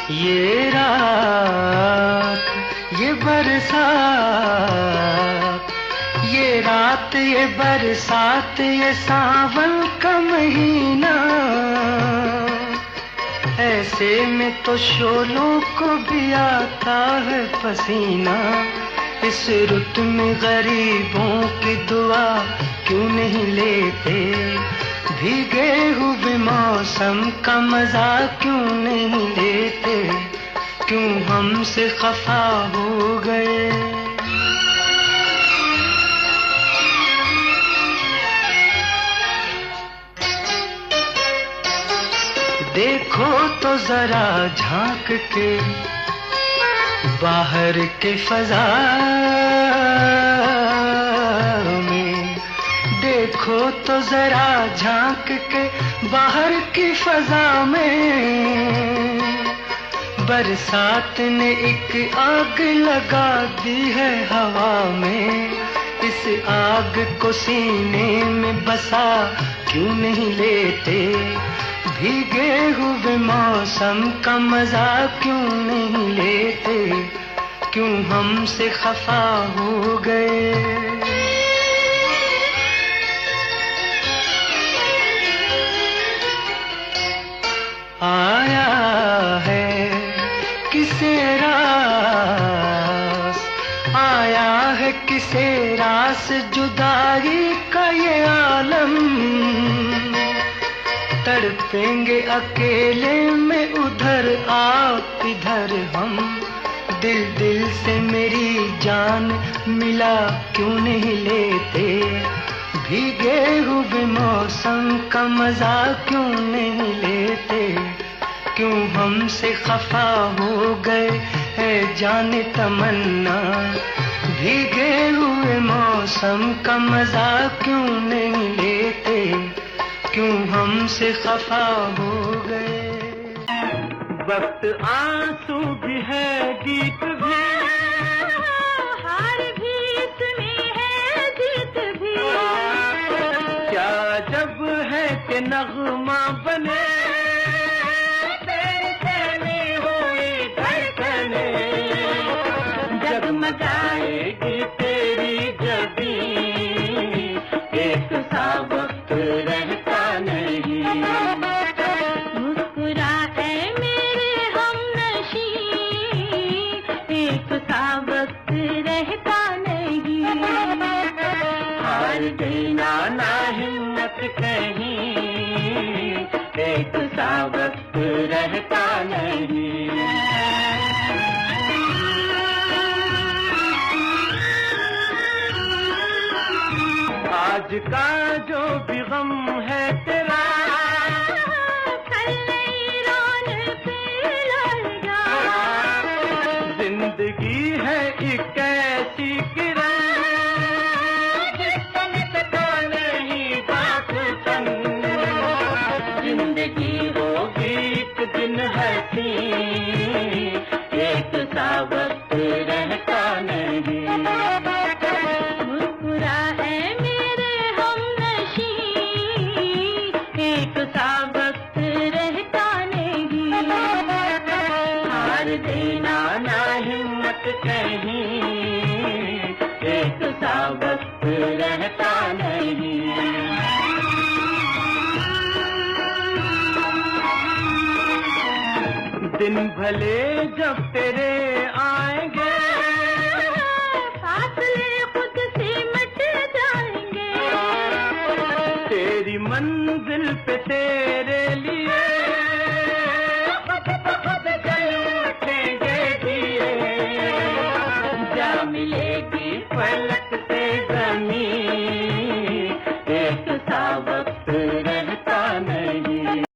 ये रात ये बरसात, ये रात ये बरसात, ये सावन का महीना, ऐसे में तो शोलों को भी आता है पसीना। इस रुत में गरीबों की दुआ क्यों नहीं लेते, भीगे हुए मौसम का मजा क्यों नहीं लेते, क्यों हमसे खफा हो गए। देखो तो जरा झांक के बाहर के फजा में, देखो तो जरा झांक के बाहर की फजा में, बरसात ने एक आग लगा दी है हवा में। इस आग को सीने में बसा क्यों नहीं लेते, भीगे हुए मौसम का मजा क्यों नहीं लेते, क्यों हमसे खफा हो गए। आया है किसे रास, आया है किसे रास जुदाई का ये आलम, तड़पेंगे अकेले में उधर आप इधर हम। दिल दिल से मेरी जान मिला क्यों नहीं लेते, भीगे हुए मौसम का मजा क्यों नहीं लेते, क्यों हमसे खफा हो गए है जाने तमन्ना। भीगे हुए मौसम का मजा क्यों नहीं लेते, क्यों हमसे खफा हो गए। वक्त आंसू भी है गीत भी, हार भी सुनी है जीत भी, क्या जब है कि नगमा बने, तेरी सहमी हुई धड़कने, जगमगाएगी तेरी जबी, एक सा वक्त रहता नहीं। मुस्कुराए मेरे हमनशी, एक सा वक्त रहता नहीं। हार देना ना हिम्मत कहीं, एक सा वक्त रहता नहीं। आज का जो भी गम है तेरा, कल नई रौनक लाएगा। जिंदगी है एक ऐसी किरण, जिसमें सका नहीं बात तन। जिंदगी होगी एक दिन हंसी, एक सा वक्त रहता नहीं। मुस्कुराए मेरे हमनशी, एक सा वक्त रहता नहीं। हार देना ना हिम्मत कहीं, एक सा वक्त रहता नहीं। दिन भले जब तेरे आएंगे, फासले खुद से मिट जाएंगे। तेरी मंजिल पे तेरे लिए खुद जल उठेंगे दिए। जा मिलेगी फलक